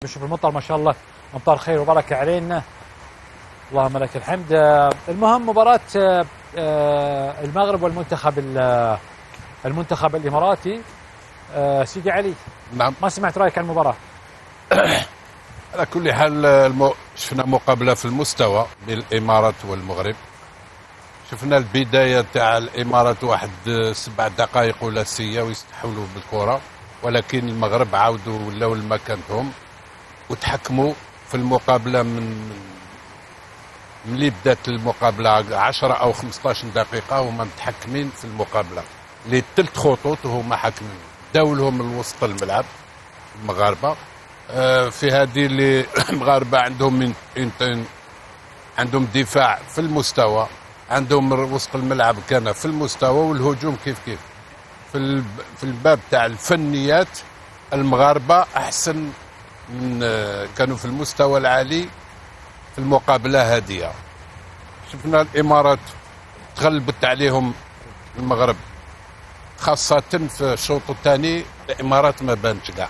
بنشوف المطر ما شاء الله امطار خير وبركه علينا، اللهم لك الحمد. المهم مباراه المغرب والمنتخب المنتخب الاماراتي. سيدي علي، نعم، ما سمعت رايك عن المباراه؟ على كل حال شفنا مقابله في المستوى بين الامارات والمغرب. شفنا البدايه تاع الامارات واحد 7 دقائق ولا سيه ويستحولوا بالكره، ولكن المغرب عاودوا ولاو لمكانهم وتحكموا في المقابله من ملي بدات المقابله 10 او 15 دقيقه هما متحكمين في المقابله. اللي 3 خطوط وهما حاكمين، داو لهم الوسط الملعب المغاربه. في هذه اللي المغاربه عندهم دفاع في المستوى، عندهم وسط الملعب كان في المستوى، والهجوم كيف في الباب تاع الفنيات المغاربه احسن من كانوا في المستوى العالي في المقابله هذه. شفنا الامارات تغلبت عليهم المغرب، خاصه في الشوط الثاني الامارات ما بانتش كاع،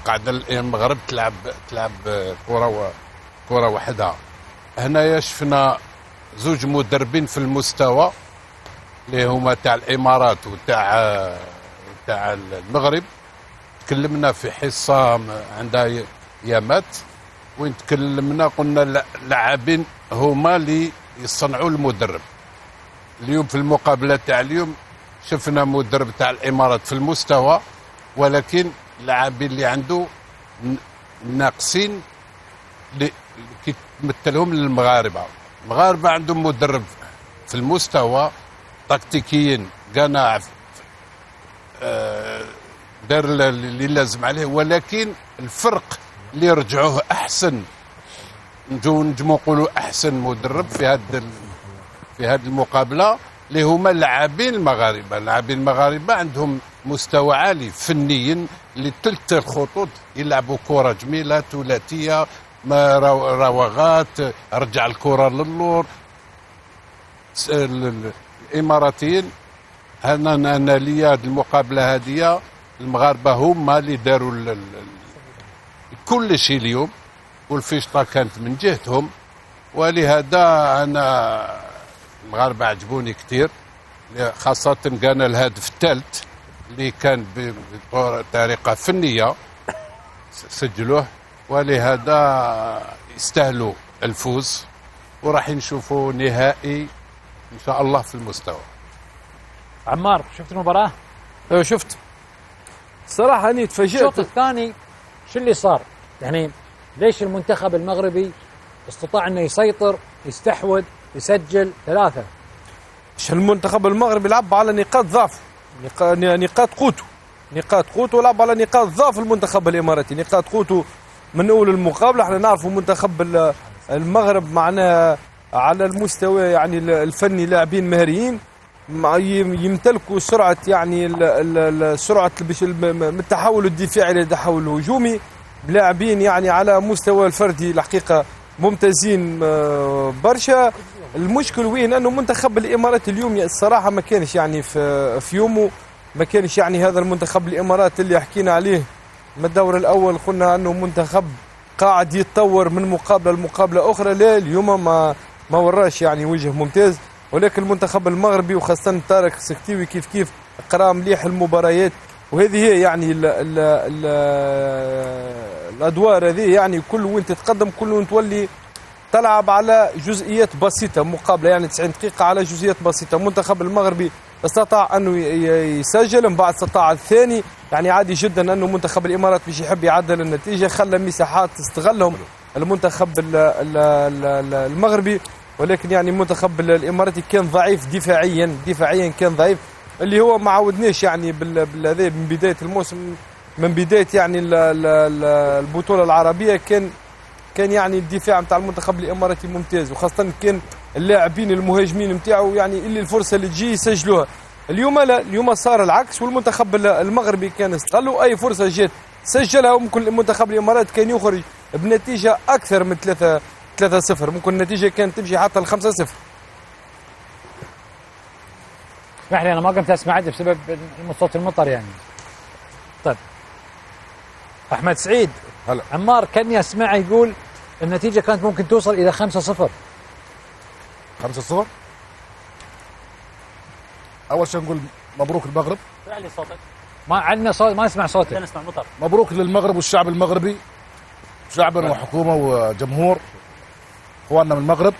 قاعده المغرب تلعب كره وحدها. هنايا شفنا زوج مدربين في المستوى اللي هما تاع الامارات وتاع المغرب. تكلمنا في حصه عندها يامات وين تكلمنا قلنا اللاعبين هما اللي يصنعوا المدرب. اليوم في المقابله تاع اليوم شفنا مدرب تاع الامارات في المستوى، ولكن اللاعبين اللي عنده ناقصين كي تمثلهم للمغاربه. المغاربه عندهم مدرب في المستوى تكتيكيا قناع، دار اللي لازم عليه، ولكن الفرق اللي رجعوه احسن، نجمو نقولوا احسن مدرب في هذه المقابله اللي هما اللاعبين المغاربه. اللاعبين المغاربه عندهم مستوى عالي فنيا، اللي 3 الخطوط يلعبوا كره جميله ثلاثيه، راوغات، رجع الكره للور. الاماراتيين انا ليا المقابله هذه المغاربه هما اللي داروا كل شيء اليوم، والفيشطه كانت من جهتهم، ولهذا انا المغاربه عجبوني كثير، خاصه كان الهدف الثالث اللي كان بطريقه فنيه سجلوه، ولهذا يستاهلوا الفوز، وراح نشوفوا نهائي ان شاء الله في المستوى. عمار، شفت المباراه؟ ايوه شفت. صراحه اني تفاجئت. الشوط الثاني شو اللي صار؟ يعني ليش المنتخب المغربي استطاع انه يسيطر، يستحوذ، يسجل 3؟ المنتخب المغربي لعب على نقاط ضعف، نقاط قوته ولعب على نقاط ضعف المنتخب الاماراتي. نقاط قوته من اول المقابله احنا نعرفوا منتخب المغرب معناها على المستوى يعني الفني لاعبين مهريين يمتلكوا سرعه، يعني سرعه من التحول الدفاعي للتحول الهجومي، لاعبين يعني على مستوى الفردي الحقيقه ممتازين برشا. المشكل وين انه منتخب الامارات اليوم الصراحه ما كانش يعني في يومه، ما كانش يعني هذا المنتخب الامارات اللي حكينا عليه من الدور الاول، قلنا انه منتخب قاعد يتطور من مقابله لمقابله اخرى. لا اليوم ما وراش يعني وجه ممتاز، ولكن المنتخب المغربي وخاصه طارق سكتيوي كيف قرا مليح المباريات، وهذه هي يعني الادوار هذه، يعني كل وين تتقدم كل وين تولي تلعب على جزئيات بسيطه، مقابله يعني 90 دقيقه على جزئيات بسيطه. المنتخب المغربي استطاع انه يسجل، من بعد استطاع الثاني، يعني عادي جدا انه منتخب الامارات باش يحب يعدل النتيجه، خلى مساحات استغلهم المنتخب المغربي، ولكن يعني المنتخب الاماراتي كان ضعيف دفاعيا كان ضعيف، اللي هو ما عودناش يعني بالهذا من بدايه الموسم، من بدايه يعني البطوله العربيه كان يعني الدفاع نتاع المنتخب الاماراتي ممتاز، وخاصه كان اللاعبين المهاجمين نتاعو يعني اللي الفرصه اللي تجي يسجلوها. اليوم لا، اليوم صار العكس، والمنتخب المغربي كان استغلوا اي فرصه جات سجلها، وممكن المنتخب الامارات كان يخرج بنتيجه اكثر من 3-0، ممكن النتيجه كانت تمشي حتى ل 5-0. اسمح لي انا ما قمت اسمع بسبب صوت المطر يعني. طيب احمد سعيد، هلا عمار كاني اسمعه يقول النتيجه كانت ممكن توصل الى 5-0. 5-0. اول شيء نقول مبروك المغرب. اعلي صوتك. ما عندنا صوت، ما نسمع صوتك. نسمع مطر. مبروك للمغرب والشعب المغربي، شعبا وحكومه وجمهور، اخواننا من المغرب.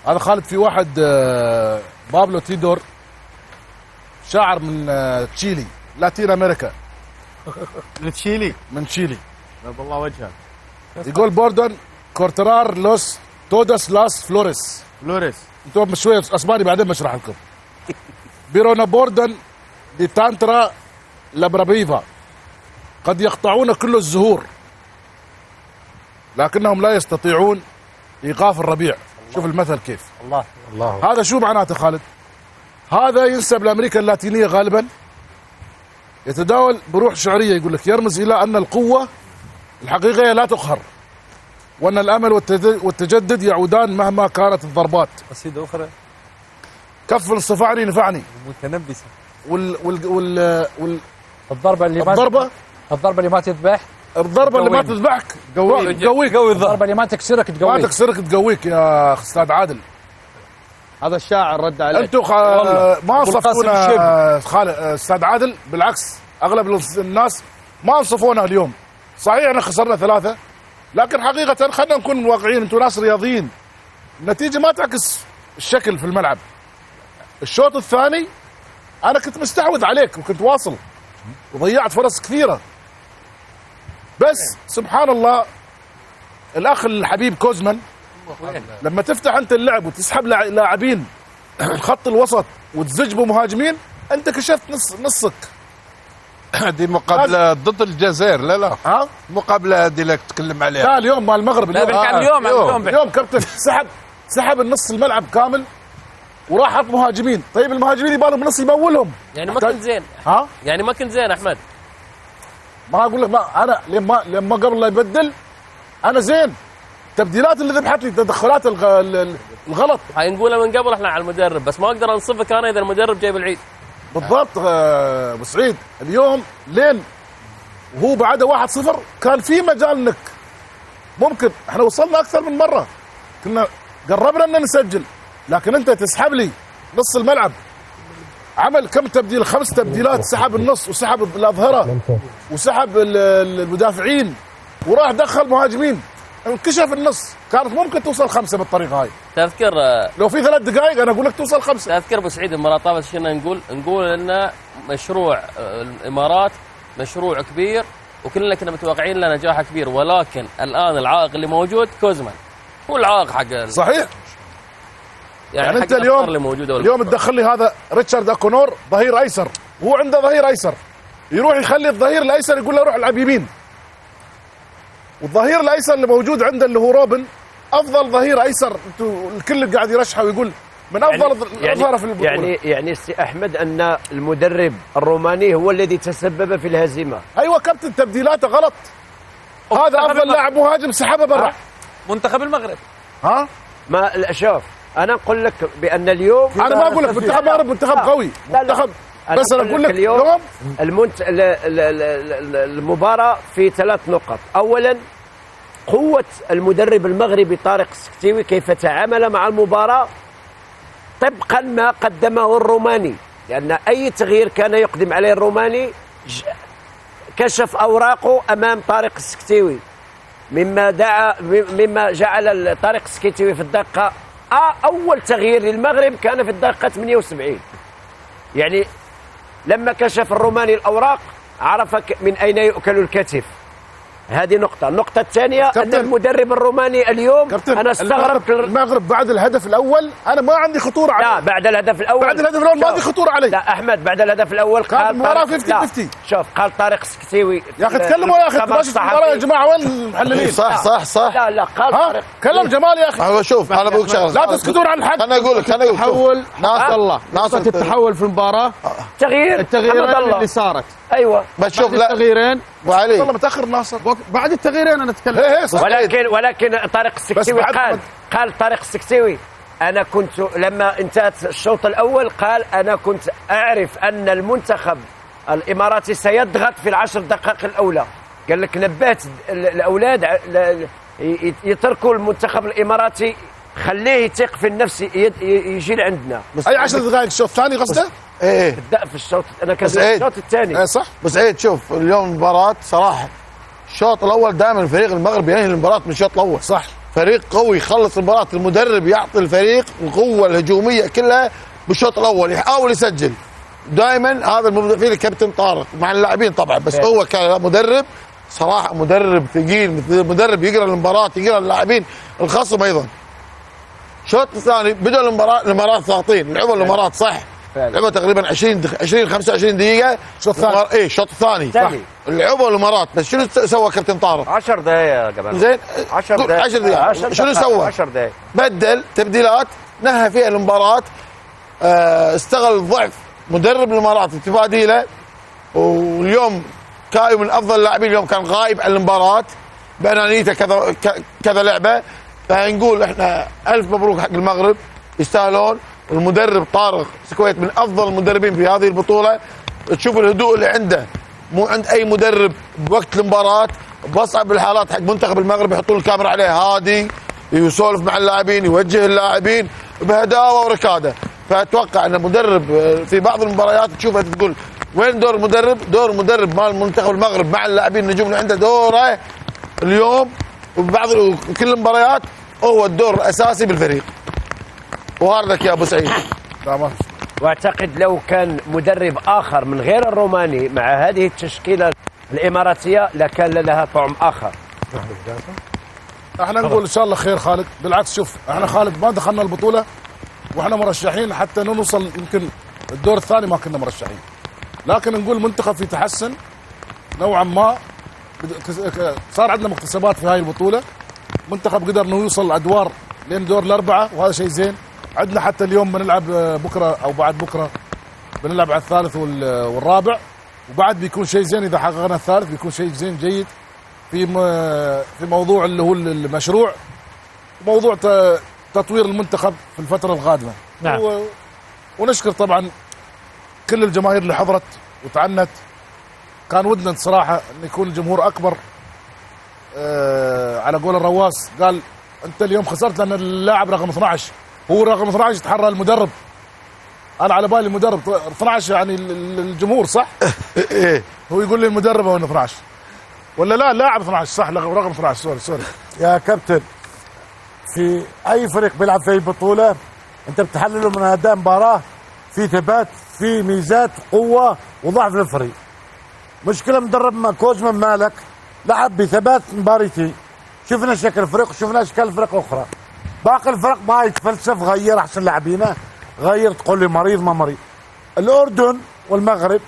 هذا خالد في واحد بابلو تيدور، شاعر من تشيلي، لاتين امريكا، تشيلي من تشيلي، بالله وجهك. يقول بوردن كورترار لوس تودس لاس فلوريس. فلوريس انتم شويه اسباني بعدين بشرح لكم. بيرونا بوردن دي تانترا لابرابيفا، قد يقطعون كل الزهور لكنهم لا يستطيعون ايقاف الربيع. شوف المثل كيف. الله. هذا شو معناته خالد؟ هذا ينسب لامريكا اللاتينيه غالبا، يتداول بروح شعريه، يقول لك يرمز الى ان القوه الحقيقيه لا تقهر، وان الامل والتجدد يعودان مهما كانت الضربات. قصيدة أخرى كف صفعني نفعني. متنبسة. الضربه اللي الضربه اللي ما تذبح، الضربه اللي ما تذبحك تقويك. الضربه اللي ما تكسرك ما تقويك. تكسرك تقويك يا استاذ عادل. هذا الشاعر رد عليك. انتم ما انصفتونا استاذ عادل، بالعكس اغلب الناس ما انصفونا اليوم. صحيح احنا خسرنا 3، لكن حقيقه خلينا نكون واقعيين، انتم ناس رياضيين. النتيجه ما تعكس الشكل في الملعب. الشوط الثاني انا كنت مستحوذ عليك وكنت واصل وضيعت فرص كثيره، بس سبحان الله الاخ الحبيب كوزمان لما تفتح انت اللعب وتسحب لاعبين خط الوسط وتزج بمهاجمين، انت كشفت نصك. هذه مقابله ضد الجزائر. لا ها مقابله هذه اللي تتكلم عليها. لا اليوم مع المغرب. اليوم كابتن سحب النص الملعب كامل وراح حط مهاجمين. طيب المهاجمين يبالهم نص يمولهم. يعني ما كنت زين. ها يعني ما كنت زين احمد. ما اقول لك ما انا لما قبل لا يبدل انا زين. التبديلات اللي ذبحت لي تدخلات الغلط. هاي نقولها من قبل احنا على المدرب، بس ما اقدر انصفك انا اذا المدرب جايب العيد. بالضبط. ابو سعيد اليوم لين وهو بعده 1-0 كان في مجال انك ممكن، احنا وصلنا اكثر من مره، كنا قربنا ان نسجل، لكن انت تسحب لي نص الملعب. عمل كم تبديل؟ 5 تبديلات، سحب النص وسحب الاظهره وسحب المدافعين وراح دخل مهاجمين، انكشف النص. كانت ممكن توصل 5 بالطريقه هاي. تذكر لو في 3 دقائق انا اقول لك توصل 5. تذكر ابو سعيد المرات طابت شنا نقول ان مشروع الامارات مشروع كبير وكلنا كنا متوقعين له نجاح كبير، ولكن الان العائق اللي موجود كوزمان هو العائق حق. صحيح. يعني انت اليوم تدخل لي هذا ريتشارد اكونور ظهير ايسر، وهو عنده ظهير ايسر، يروح يخلي الظهير الايسر يقول له روح العب يمين. والظهير الايسر اللي موجود عنده اللي هو روبن افضل ظهير ايسر، الكل قاعد يرشحه ويقول من افضل الظهير في البطوله. يعني استي احمد ان المدرب الروماني هو الذي تسبب في الهزيمه. ايوه كابتن، تبديلاته غلط. هذا افضل لاعب مهاجم سحبه برا. منتخب المغرب. ها ما شوف انا نقول لك بان اليوم انا ما اقول لك منتخب المغرب منتخب قوي، منتخب، بس انا اقول لك اليوم المباراه في 3 نقط. اولا قوه المدرب المغربي طارق السكتيوي كيف تعامل مع المباراه طبقا ما قدمه الروماني، لان اي تغيير كان يقدم عليه الروماني كشف اوراقه امام طارق السكتيوي، مما جعل طارق السكتيوي في الدقه اول تغيير للمغرب كان في الدقه 78. يعني لما كشف الروماني الاوراق عرف من اين يؤكل الكتف. هذه نقطة. النقطة الثانية أن المدرب الروماني اليوم أنا استغربت. المغرب بعد الهدف الأول أنا ما عندي خطورة عليه. لا بعد الهدف الأول ما عندي خطورة عليه. لا أحمد بعد الهدف الأول قال طارق 50-50. شوف قال طارق السكتيوي يا أخي تكلموا يا أخي يا جماعة وين المحللين؟ صح لا قال طارق. كلم جمال يا أخي. هو شوف أنا بقول شغلة لا تسكتون عن الحق. أنا أقول لك التحول ناصر التحول في المباراة، التغييرين اللي صارت. ايوه بس شوف لا التغييرين وعلي والله متاخر ناصر بعد التغييرين انا اتكلم. ولكن طارق السكتيوي قال طارق السكتيوي انا كنت لما انتهت الشوط الاول قال انا كنت اعرف ان المنتخب الاماراتي سيضغط في ال10 دقائق الاولى، قال لك نبهت الاولاد يتركوا المنتخب الاماراتي، خليه يثق في النفس يجي لعندنا. اي 10 دقائق الشوط الثاني قصده؟ ايه بدأ في الشوط، انا كان سعيد. الشوط الثاني. ايه صح. بس عيد شوف اليوم المباراة صراحة الشوط الأول دائما فريق المغرب ينهي المباراة من الشوط الأول. صح. فريق قوي يخلص المباراة، المدرب يعطي الفريق القوة الهجومية كلها بالشوط الأول، يحاول يسجل. دائما هذا المبدع فيه الكابتن طارق مع اللاعبين طبعا، بس هو كمدرب صراحة مدرب ثقيل، مدرب يقرا المباراة، يقرا اللاعبين الخصم أيضا. الشوط الثاني بدأ الإمارات ضاغطين، لعبوا الإمارات صح. لعبوا تقريبا 20 25 دقيقة. الشوط الثاني. ايه الشوط الثاني صح. لعبوا الإمارات، بس شنو سوى كابتن طارق؟ 10 دقائق يا جماعه. زين 10 دقائق. 10 دقائق. شنو سوى؟ 10 دقائق. بدل تبديلات، نهى فيها المباراة، استغل ضعف مدرب الإمارات في تباديله. واليوم كايو من أفضل اللاعبين، اليوم كان غايب عن المباراة بأنانيته كذا لعبة. فنقول احنا ألف مبروك حق المغرب، يستاهلون. والمدرب طارق سكويت من افضل المدربين في هذه البطوله. تشوف الهدوء اللي عنده، مو عند اي مدرب بوقت المباراه. باصعب الحالات حق منتخب المغرب يحطون الكاميرا عليه هادي، يسولف مع اللاعبين، يوجه اللاعبين بهداوه وركاده. فاتوقع ان مدرب في بعض المباريات تشوفها تقول وين دور المدرب؟ دور المدرب مال منتخب المغرب مع اللاعبين النجوم اللي عنده دوره اليوم، وبعض كل المباريات هو الدور الاساسي بالفريق. وهاردك يا ابو سعيد. تمام. واعتقد لو كان مدرب اخر من غير الروماني مع هذه التشكيله الاماراتيه لكان لها طعم اخر. احنا نقول ان شاء الله خير خالد. بالعكس شوف احنا خالد ما دخلنا البطوله واحنا مرشحين حتى نوصل، يمكن الدور الثاني ما كنا مرشحين، لكن نقول منتخب في تحسن نوعا ما. صار عندنا مكتسبات في هاي البطوله، منتخب قدر انه يوصل ادوار لين دور الاربعه، وهذا شيء زين. عندنا حتى اليوم بنلعب بكره او بعد بكره بنلعب على الثالث والرابع، وبعد بيكون شيء زين اذا حققنا الثالث، بيكون شيء زين جيد في موضوع اللي هو المشروع، موضوع تطوير المنتخب في الفتره القادمه. نعم. ونشكر طبعا كل الجماهير اللي حضرت وتعنت. كان ودنا صراحه ان يكون الجمهور اكبر. على قول الرواس قال انت اليوم خسرت لان اللاعب رقم 12 هو رقم 12 تحرى المدرب. انا على بالي المدرب 12 يعني الجمهور صح؟ ايه هو يقول لي المدرب هو 12 ولا لا؟ لاعب 12 صح، رقم 12. سوري. يا كابتن، في اي فريق بيلعب في اي بطوله انت بتحلله من اداء مباراه في ثبات، في ميزات، قوه وضعف للفريق. مشكله مدرب كوزمان مالك لعب بثبات مباريتي، شفنا شكل الفريق وشفنا اشكال الفريق الاخرى. باقي الفرق ما يتفلسف غير احسن لاعبينه، غير تقول لي مريض ما مريض. الاردن والمغرب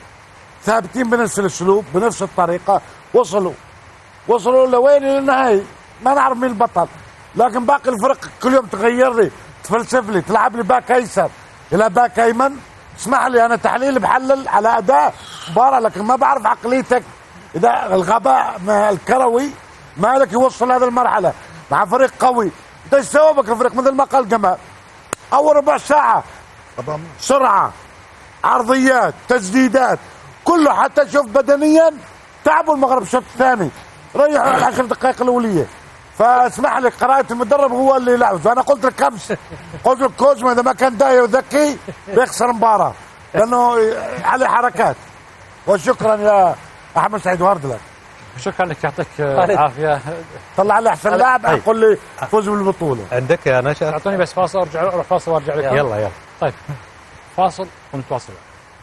ثابتين بنفس الاسلوب بنفس الطريقه، وصلوا لوين؟ للنهائي. ما نعرف مين البطل، لكن باقي الفرق كل يوم تغير لي، تفلسف لي، تلعب لي باك ايسر الى باك ايمن. اسمح لي انا تحليل بحلل على اداء مباراه، لكن ما بعرف عقليتك اذا الغباء الكروي مالك يوصل هذه المرحله مع فريق قوي. انت ايش سوى بك الفريق؟ مثل ما قال جمال، اول ربع ساعه سرعه، عرضيات، تسديدات، كله. حتى شوف بدنيا تعبوا المغرب الشوط الثاني، ريحوا ال10 دقائق الاوليه. فاسمح لي قراءه المدرب هو اللي لعب. انا قلت لك امس، قلت لك كوزما اذا ما كان داعي وذكي بيخسر مباراه لانه عليه حركات. وشكرا يا احمد سعيد وارد لك. شكرا لك، يعطيك العافيه. طلع لي احسن لاعب، قول لي فوز بالبطوله عندك يا نشأت. اعطوني بس فاصل، اروح فاصل وارجع لكم. يلا. طيب فاصل ونتواصل.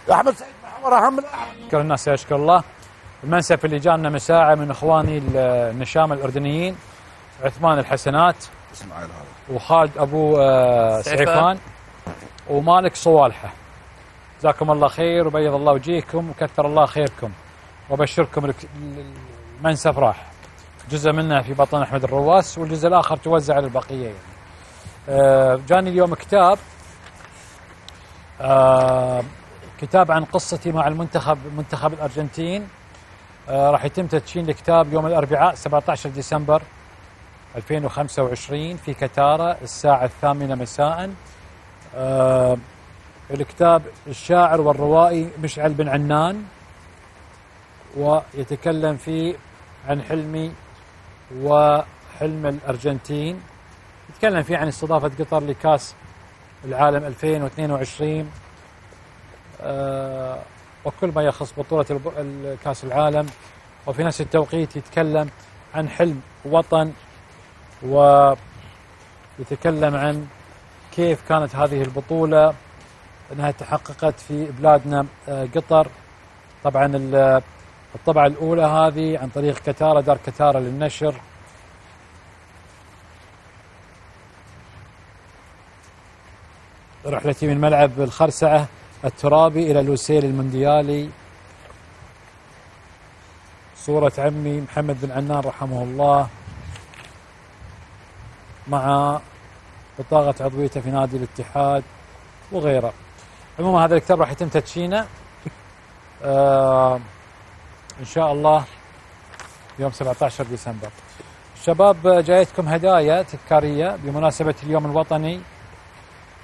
يا احمد سعيد محور اهم. اشكر الناس، يشكر الله. المنسف اللي جانا مساعة من اخواني النشام الاردنيين، عثمان الحسنات وخالد ابو سعيفان ومالك صوالحه. جزاكم الله خير وبيض الله وجيهكم وكثر الله خيركم، وبشركم المنسف راح جزء منه في بطن احمد الرواس والجزء الاخر توزع على البقيه. جاني اليوم كتاب عن قصتي مع منتخب الارجنتين. راح يتم تدشين الكتاب يوم الاربعاء 17 ديسمبر 2025 في كتارة الساعة 8 مساء. الكتاب الشاعر والروائي مشعل بن عنان، ويتكلم فيه عن حلمي وحلم الأرجنتين. يتكلم فيه عن استضافة قطر لكأس العالم 2022 وكل ما يخص بطولة كأس العالم، وفي نفس التوقيت يتكلم عن حلم وطن، ويتكلم عن كيف كانت هذه البطولة أنها تحققت في بلادنا قطر. طبعا الطبعة الأولى هذه عن طريق كتارة، دار كتارة للنشر. رحلتي من ملعب الخرسعة الترابي إلى لوسيل المونديالي. صورة عمي محمد بن عنان رحمه الله مع بطاقة عضويته في نادي الاتحاد وغيره. عموما هذا الكتاب راح يتم تدشينه إن شاء الله يوم 17 ديسمبر. الشباب جايتكم هدايا تذكارية بمناسبة اليوم الوطني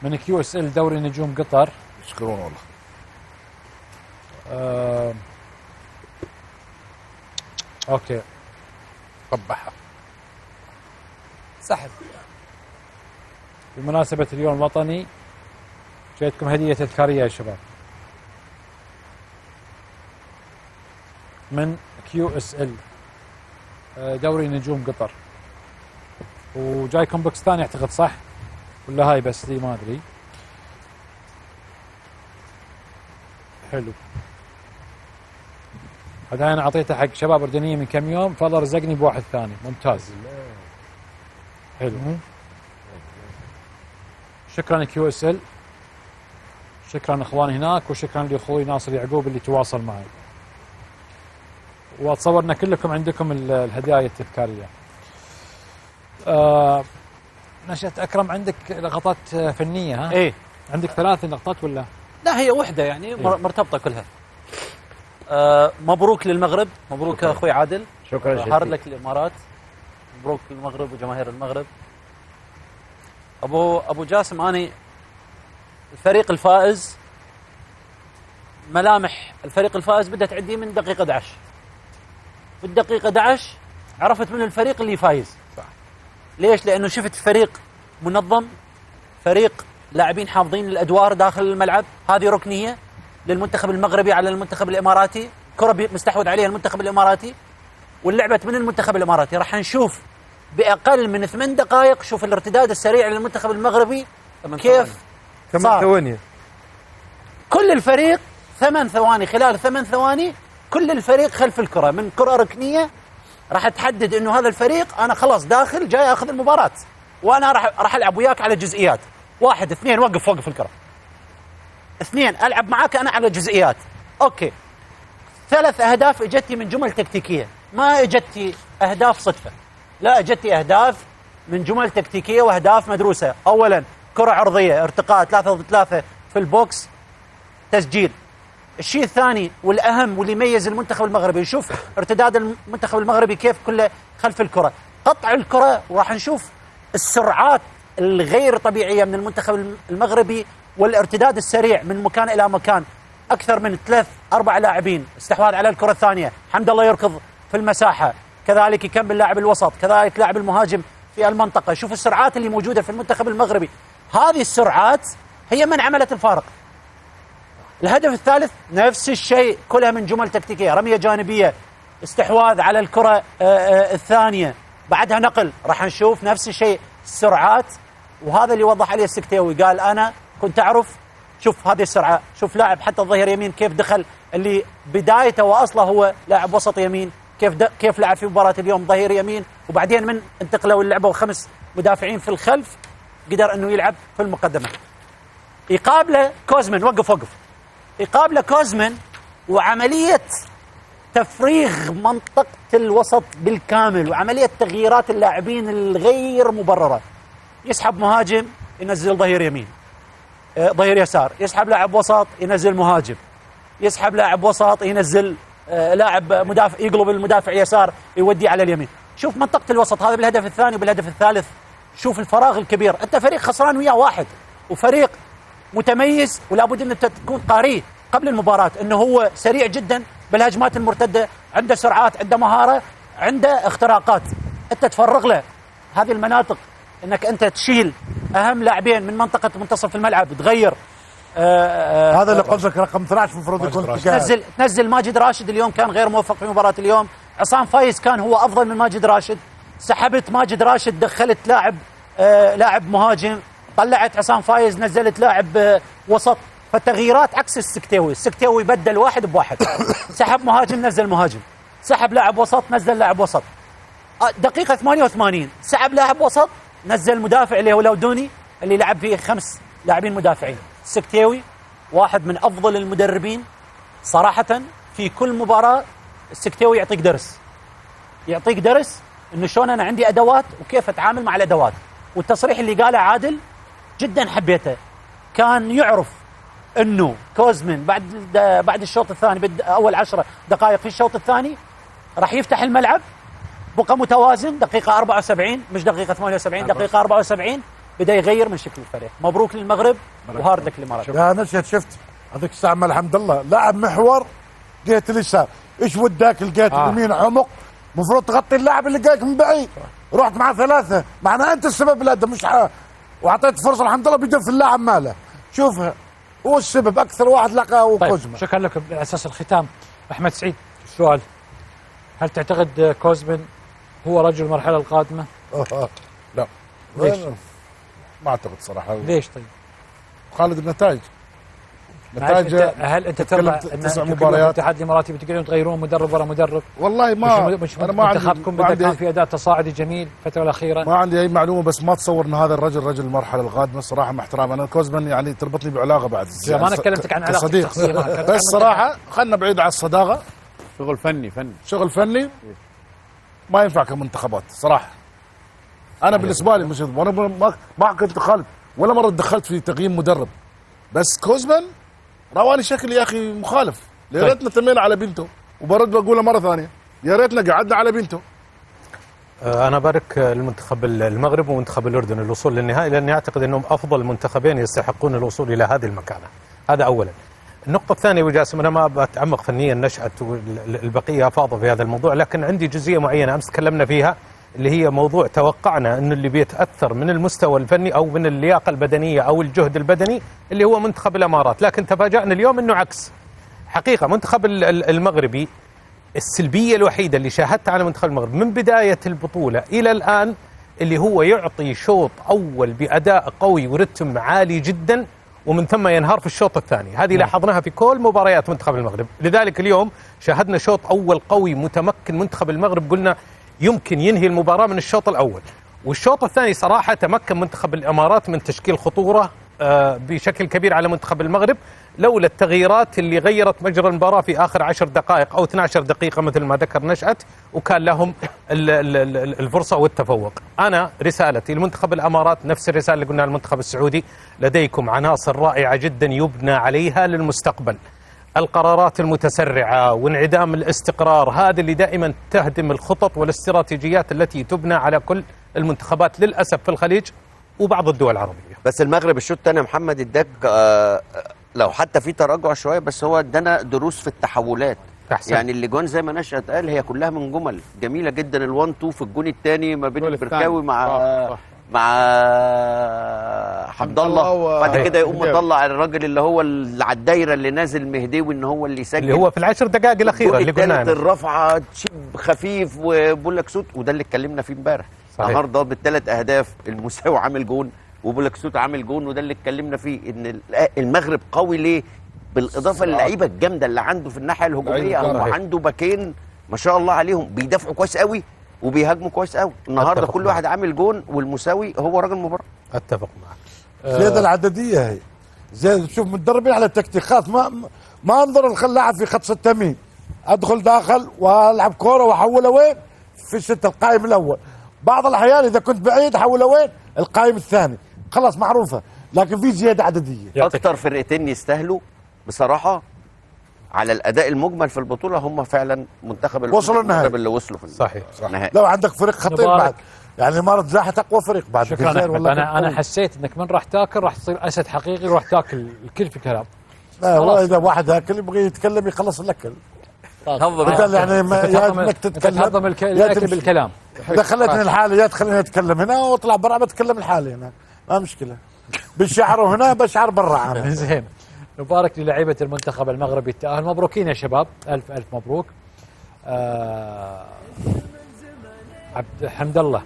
من QSL دوري نجوم قطر. يشكرون والله. اوكي قبحها سحب. بمناسبة اليوم الوطني جايتكم هدية تذكارية يا شباب من QSL دوري نجوم قطر. وجايكم بوكس ثاني اعتقد، صح ولا هاي بس لي ما ادري. حلو. هذا انا اعطيته حق شباب اردنيين من كم يوم، فالله رزقني بواحد ثاني ممتاز. حلو. شكرا QSL، شكرا اخواني هناك، وشكرا لاخوي ناصر يعقوب اللي تواصل معي. واتصور ان كلكم عندكم الهدايا التذكاريه. نشأت أكرم، عندك لقطات فنية ها؟ ايه عندك 3 لقطات ولا؟ لا هي وحده يعني إيه؟ مرتبطه كلها. مبروك للمغرب، مبروك اخوي عادل، شكرا جزيلا. هارد لك الامارات، مبروك للمغرب وجماهير المغرب. ابو جاسم، اني الفريق الفائز، ملامح الفريق الفائز بدها تعدي من دقيقه 11. بالدقيقه 11 عرفت من الفريق اللي فايز. صح. ليش؟ لانه شفت فريق منظم، فريق لاعبين حافظين الادوار داخل الملعب. هذه ركنيه للمنتخب المغربي على المنتخب الاماراتي، كره مستحوذ عليها المنتخب الاماراتي واللعبه من المنتخب الاماراتي. راح نشوف باقل من 8 دقائق، شوف الارتداد السريع للمنتخب المغربي كيف 8 ثواني. كل الفريق 8 ثواني، خلال 8 ثواني كل الفريق خلف الكره، من كره ركنيه راح تحدد انه هذا الفريق انا خلاص داخل جاي اخذ المباراه، وانا راح العب وياك على جزئيات. 1 2 وقف الكره. 2 العب معاك انا على جزئيات. اوكي. 3 اهداف اجتي من جمل تكتيكيه، ما اجتي اهداف صدفه، لا اجتي اهداف من جمل تكتيكيه واهداف مدروسه. اولا كره عرضيه، ارتقاء 3 ضد 3 في البوكس، تسجيل. الشيء الثاني والاهم واللي يميز المنتخب المغربي، نشوف ارتداد المنتخب المغربي كيف كله خلف الكره، قطع الكره، وراح نشوف السرعات الغير طبيعيه من المنتخب المغربي والارتداد السريع من مكان الى مكان. اكثر من 3-4 لاعبين، استحواذ على الكره الثانيه، حمد الله يركض في المساحه، كذلك يكمل لاعب الوسط، كذلك لاعب المهاجم في المنطقه. شوف السرعات اللي موجوده في المنتخب المغربي، هذه السرعات هي من عملت الفارق. الهدف الثالث نفس الشيء، كلها من جمل تكتيكيه، رميه جانبيه، استحواذ على الكره الثانيه، بعدها نقل. راح نشوف نفس الشيء، السرعات. وهذا اللي وضح عليه السكتيوي، قال انا كنت اعرف. شوف هذه السرعه، شوف لاعب حتى الظهير يمين كيف دخل، اللي بدايته واصله هو لاعب وسط يمين، كيف لعب في مباراه اليوم ظهير يمين، وبعدين من انتقلوا اللعبه و5 مدافعين في الخلف قدر انه يلعب في المقدمه. يقابله كوزمن، وقف يقابله كوزمن، وعمليه تفريغ منطقه الوسط بالكامل، وعمليه تغييرات اللاعبين الغير مبرره. يسحب مهاجم ينزل ظهير يمين، ظهير يسار، يسحب لاعب وسط ينزل مهاجم، يسحب لاعب وسط ينزل لاعب مدافع، يقلب المدافع يسار يوديه على اليمين. شوف منطقه الوسط، هذا بالهدف الثاني وبالهدف الثالث. شوف الفراغ الكبير، انت فريق خسران وياه 1، وفريق متميز، ولا بد ان تكون قاريه قبل المباراه انه هو سريع جدا بالهجمات المرتده، عنده سرعات، عنده مهاره، عنده اختراقات، انت تفرغ له هذه المناطق، انك انت تشيل اهم لاعبين من منطقه منتصف الملعب، تغير هذا اللي قلت لك رقم 12 المفروض يكون تنزل ماجد راشد. اليوم كان غير موفق في مباراه اليوم. عصام فايز كان هو افضل من ماجد راشد، سحبت ماجد راشد، دخلت لاعب مهاجم، طلعت عصام فايز، نزلت لاعب وسط. فالتغييرات عكس السكتاوي بدل واحد بواحد، سحب مهاجم نزل مهاجم، سحب لاعب وسط نزل لاعب وسط. دقيقة 88 سحب لاعب وسط نزل مدافع اللي هو لودوني اللي لعب فيه 5 لاعبين مدافعين. السكتاوي واحد من أفضل المدربين صراحة في كل مباراة. السكتاوي يعطيك درس إنه شلون أنا عندي أدوات وكيف أتعامل مع الأدوات. والتصريح اللي قاله عادل جدا حبيته، كان يعرف انه كوزمن بعد الشوط الثاني اول 10 دقائق في الشوط الثاني راح يفتح الملعب، بقى متوازن دقيقه 74 مش دقيقه 78 دقيقه 74 بدا يغير من شكل الفريق. مبروك للمغرب وهارد لك الامارات. يا نشأت شفت هذيك الساعه مع الحمد لله لاعب محور جهه اليسار، ايش وداك الجهه اليمين عمق، المفروض تغطي اللاعب اللي جايك من بعيد، رحت مع 3 معناه انت السبب لا مش واعطيت فرصه الحمد لله بدون في اللاعب ماله. شوفها هو السبب، اكثر واحد لقاه هو كوزمن. شكرا لكم. على اساس الختام احمد سعيد، السؤال، هل تعتقد كوزمن هو رجل المرحله القادمه؟ لا ليش؟ ما اعتقد صراحه. ليش طيب؟ خالد النتائج هل انت ترضى ان 9 مباريات الاتحاد الاماراتي بتقدرون تغيرون مدرب ورا مدرب؟ والله انا ما منتخبكم بدا كان في اداء تصاعدي جميل الفتره الاخيره. ما عندي اي معلومه، بس ما اتصور ان هذا الرجل رجل المرحله القادمه صراحه. مع احترام انا كوزمن يعني تربطني بعلاقه بعد ما انا كلمتك عن علاقه شخصيه بس صراحه خلنا بعيد عن الصداقه. شغل فني ما ينفع كمنتخبات صراحه. انا بالنسبه لي مش وانا ما كنت خالد ولا مره دخلت في تقييم مدرب، بس كوزمن رواني شكل يا اخي مخالف. يا ريتنا تمينا على بنته، وبرد بقولها مره ثانيه يا ريتنا قعدنا على بنته. انا بارك المنتخب المغرب ومنتخب الاردن الوصول للنهائي، لاني اعتقد انهم افضل منتخبين يستحقون الوصول الى هذه المكانه. هذا اولا. النقطه الثانيه وجاسم، انا ما بتعمق فنيا نشأت والبقيه افاضوا في هذا الموضوع، لكن عندي جزئيه معينه امس تكلمنا فيها اللي هي موضوع توقعنا انه اللي بيتاثر من المستوى الفني او من اللياقه البدنيه او الجهد البدني اللي هو منتخب الامارات، لكن تفاجأنا اليوم انه عكس. حقيقه منتخب المغربي السلبيه الوحيده اللي شاهدتها على منتخب المغرب من بدايه البطوله الى الان اللي هو يعطي شوط اول باداء قوي ورتم عالي جدا، ومن ثم ينهار في الشوط الثاني. هذه لاحظناها في كل مباريات منتخب المغرب. لذلك اليوم شاهدنا شوط اول قوي متمكن منتخب المغرب، قلنا يمكن ينهي المباراة من الشوط الأول. والشوط الثاني صراحة تمكن منتخب الإمارات من تشكيل خطورة بشكل كبير على منتخب المغرب، لولا التغييرات اللي غيرت مجرى المباراة في آخر 10 دقائق أو 12 دقيقة مثل ما ذكر نشأت، وكان لهم الفرصة والتفوق. أنا رسالتي لمنتخب الإمارات نفس الرسالة اللي قلناها للمنتخب السعودي، لديكم عناصر رائعة جدا يبنى عليها للمستقبل. القرارات المتسرعة وانعدام الاستقرار هذا اللي دائما تهدم الخطط والاستراتيجيات التي تبنى على كل المنتخبات للأسف في الخليج وبعض الدول العربية. بس المغرب الشوط الثاني يا محمد اداك لو حتى في تراجع شوية، بس هو ادانا دروس في التحولات. أحسن. يعني اللي جون زي ما نشأت قال هي كلها من جمل جميلة جدا. ال1-2 في الجون الثاني ما بين البركاوي مع حمد الله، بعد كده يقوم مطلع الراجل اللي هو اللي على الدايره اللي نازل مهديوي ان هو اللي يسجل، اللي هو في ال10 دقائق الاخيره اللي قلنا الرفعه شيب خفيف وبولكسوت، وده اللي اتكلمنا فيه امبارح. النهارده بال3 اهداف المساوي عامل جون وبولكسوت عامل جون، وده اللي اتكلمنا فيه ان المغرب قوي ليه؟ بالاضافه للعيبه الجامده اللي عنده في الناحيه الهجوميه. هو عنده باكين ما شاء الله عليهم بيدافعوا كويس قوي وبيهاجموا كويس قوي. النهارده كل واحد عامل جون، والمساوي هو راجل مباراه. اتفق معك. زيادة العدديه هي زي شوف متدربين على التكتيكات، ما انظر اللاعب في خط 6 يمين ادخل داخل والعب كوره واحولها وين في الست القائم الاول. بعض الاحيان اذا كنت بعيد احولها وين القائم الثاني، خلاص معروفه. لكن في زياده عدديه. اكتر فرقتين يستاهلوا بصراحه على الاداء المجمل في البطوله هم فعلا منتخب وصلوا النهائي اللي وصلوا في صحيح. النهائي. لو عندك فريق خطير بعد، يعني الامارات زاحت اقوى فريق بعد. شكرا انا حسيت انك من راح تاكل راح تصير اسد حقيقي وراح تاكل الكل في كلام. لا والله اذا واحد اكل يبغى يتكلم يخلص الاكل. بدل يعني يا انك تتكلم تهضم الاكل بالكلام. اذا خلتني لحالي يا تخليني اتكلم هنا واطلع برا بتكلم لحالي هنا، ما مشكله. بالشعر هنا بشعر برا عامل. زين. نبارك للاعيبه المنتخب المغربي التاهل، مبروكين يا شباب، الف الف مبروك. عبد حمد الله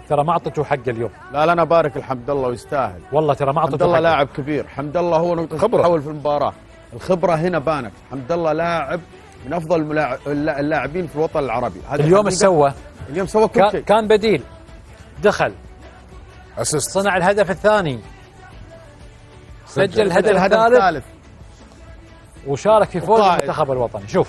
ترى ما اعطيته حقه اليوم. لا انا بارك الحمد الله ويستاهل والله ترى ما اعطيته حمد الله حقه. لاعب كبير، حمد الله هو تحول في المباراه، الخبره هنا بانت. حمد الله لاعب من افضل اللاعبين في الوطن العربي. اليوم ايش سوى؟ اليوم سوى كل شيء، كان بديل، دخل، اسيست، صنع الهدف الثاني، سجل الهدف الثالث، وشارك في فوز المنتخب الوطني. شوف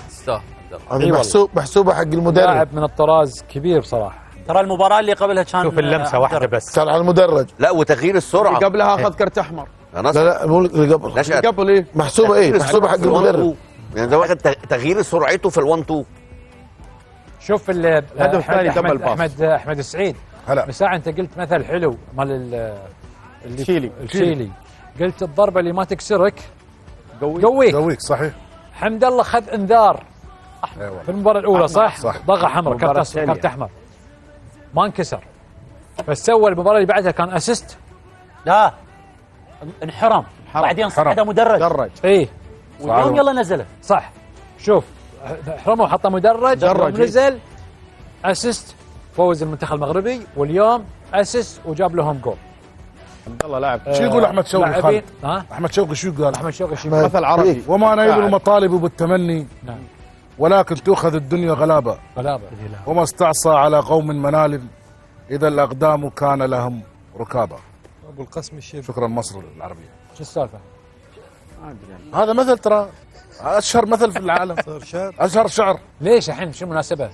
محسوبه حق المدرب، لاعب من الطراز كبير صراحه. ترى المباراه اللي قبلها كان شوف اللمسه واحده بس كان على المدرج. لا وتغيير السرعه اللي قبلها اخذ كرت احمر. لا مو اللي قبل. نشأت قبل ايه محسوبه حق المدرب، يعني ده واخد تغيير سرعته في ال1 2. شوف الهدف الثاني قبل الباص. احمد السعيد هلا من ساعه انت قلت مثل حلو مال الشيلي، قلت الضربه اللي ما تكسرك قويك. صحيح. حمد الله خذ انذار في المباراه الاولى، صح؟ ضغة حمراء، كرت احمر، ما انكسر، بس سوى المباراه اللي بعدها كان اسيست. لا انحرم بعدين صعد مدرج ايه واليوم يلا نزله. صح. شوف حرمه وحطه مدرج نزل اسيست، فوز المنتخب المغربي، واليوم اسيست وجاب لهم جول. حمد الله لاعب. شو يقول احمد شوقي خالد؟ ها احمد شوقي شو قال؟ احمد شوقي شو مثل عربي، وما نيل المطالب بالتمني ولكن تؤخذ الدنيا غلابه وما استعصى على قوم منال اذا الاقدام كان لهم ركابه. ابو القاسم الشيخ. شكرا مصر العربيه. شو السالفه؟ هذا مثل ترى اشهر مثل في العالم، اشهر شعر. ليش الحين شو المناسبه؟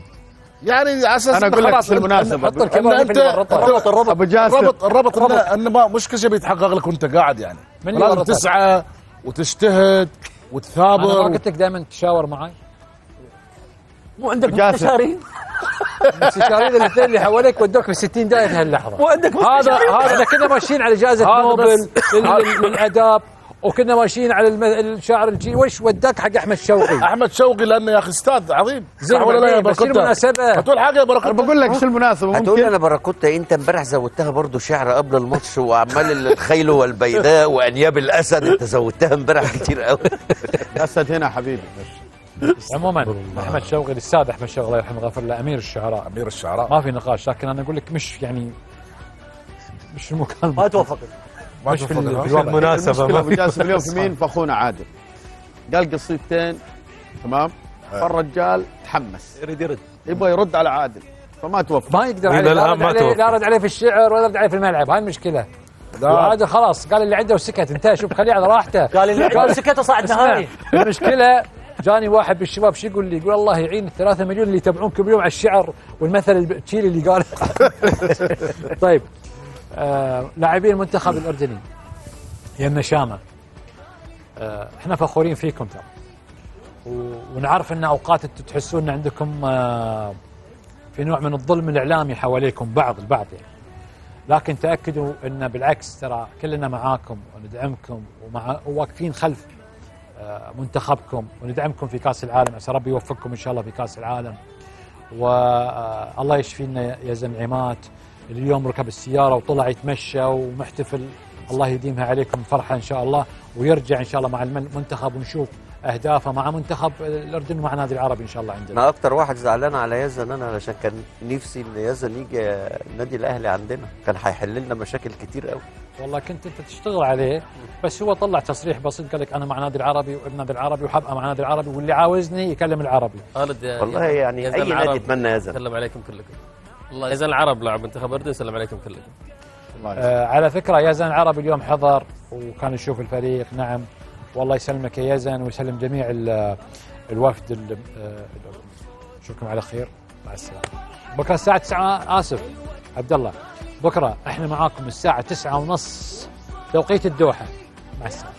يعني على اساس انا اقول لك شو المناسبه، حط الكاميرا في الربط ابو جاسر، الربط ان ما مش كل شيء بيتحقق لك وانت قاعد، يعني لازم تسعى وتجتهد وتثابر. انا ما قلت لك دائما تشاور معي؟ مو عندك مستشارين؟ المستشارين الاثنين اللي حواليك ودوك ب 60 دقيقه في هاللحظه. مو عندك هذا كنا ماشيين على جائزه نوبل للاداب، وكنا ماشيين على الشاعر الجيل. وش وداك حق احمد شوقي؟ احمد شوقي لانه يا اخي استاذ عظيم. زين ولا لا يا بركوته؟ المناسبه هتقول حاجه يا بركوته؟ بقول لك شو المناسبه. هتقول انا بركوته انت امبارح زودتها برضو شعر قبل الماتش، وعمال الخيل والبيداء وانياب الاسد انت زودتها امبارح كتير قوي. الاسد هنا حبيبي. عموما احمد شوقي الاستاذ احمد شوقي الله يرحمه غفر له امير الشعراء ما في نقاش، لكن انا اقول لك مش يعني مش المكالمه ما توافق، مش في المناسبه. ابو جاسم اليوم في مين؟ في اخونا عادل قال قصيدتين تمام، فالرجال تحمس يرد يبغى يرد على عادل فما توفق، ما يقدر عليه، لا رد عليه في الشعر ولا رد عليه في الملعب. هاي المشكله. وعادل خلاص قال اللي عنده وسكت، انتهى. شوف خليه على راحته. قال اللي عنده وسكت وصعد نهائي. المشكله جاني واحد بالشباب شو يقول لي؟ يقول الله يعين ال3 مليون اللي يتابعونكم اليوم على الشعر والمثل التشيلي اللي قال. طيب لاعبين المنتخب الاردني يا النشامه، احنا فخورين فيكم ترى، ونعرف ان اوقات انتم تحسون ان عندكم في نوع من الظلم الاعلامي حواليكم البعض يعني، لكن تاكدوا ان بالعكس ترى كلنا معاكم وندعمكم وواقفين خلف منتخبكم وندعمكم في كاس العالم. عسى ربي يوفقكم ان شاء الله في كاس العالم، والله يشفينا يا زنعمات اللي اليوم ركب السياره وطلع يتمشى ومحتفل. الله يديمها عليكم فرحه ان شاء الله، ويرجع ان شاء الله مع المنتخب ونشوف اهدافه مع منتخب الاردن ومع النادي العربي ان شاء الله. عندنا انا اكتر واحد زعلان على يزن انا، علشان كان نفسي ان يزن يجي النادي الاهلي عندنا، كان هيحل لنا مشاكل كتير قوي. والله كنت انت تشتغل عليه، بس هو طلع تصريح بسيط قال لك انا مع نادي العربي وابن نادي العربي وحبقى مع نادي العربي واللي عاوزني يكلم العربي. خالد والله يعني اي نادي يتمنى يزن. سلم عليكم كلكم والله. يزن العرب لاعب منتخب الاردن، سلم عليكم كلكم. على فكره يزن العربي اليوم حضر وكان يشوف الفريق. نعم والله يسلمك يا يزن ويسلم جميع الوفد. اشوفكم على خير، مع السلامه. بكره الساعه 9 اسف عبد الله، بكره احنا معاكم الساعه 9:30 توقيت الدوحه. مع السلامه.